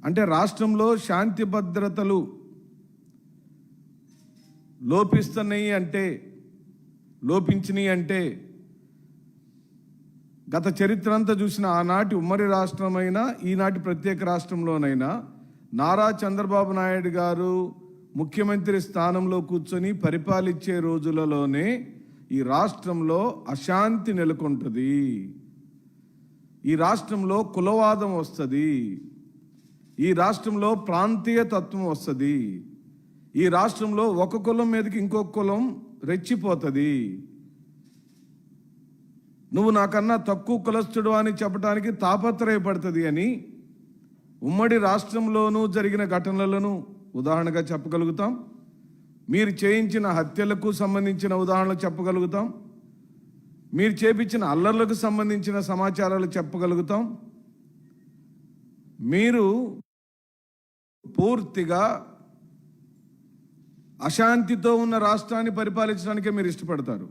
అంటే రాష్ట్రంలో శాంతి భద్రతలు లోపించినాయి అంటే గత చరిత్ర అంతా చూసిన ఆనాటి ఉమ్మడి రాష్ట్రమైనా ఈనాటి ప్రత్యేక రాష్ట్రంలోనైనా నారా చంద్రబాబు నాయుడు గారు ముఖ్యమంత్రి స్థానంలో కూర్చొని పరిపాలించే రోజులలోనే ఈ రాష్ట్రంలో అశాంతి నెలకొంటుంది, ఈ రాష్ట్రంలో కులవాదం వస్తుంది, ఈ రాష్ట్రంలో ప్రాంతీయ తత్వం వస్తుంది, ఈ రాష్ట్రంలో ఒక కులం మీదకి ఇంకొక కులం రెచ్చిపోతుంది. నువ్వు నాకన్నా తక్కువ కులస్తుడు అని చెప్పడానికి తాపత్రయపడుతుంది అని ఉమ్మడి రాష్ట్రంలోనూ జరిగిన ఘటనలను ఉదాహరణగా చెప్పగలుగుతాం. మీరు చేయించిన హత్యలకు సంబంధించిన ఉదాహరణలు చెప్పగలుగుతాం. మీరు చేపించిన అల్లర్లకు సంబంధించిన సమాచారాలు చెప్పగలుగుతాం. మీరు పూర్తిగా అశాంతితో ఉన్న రాష్ట్రాన్ని పరిపాలించడానికే మీరు ఇష్టపడతారు.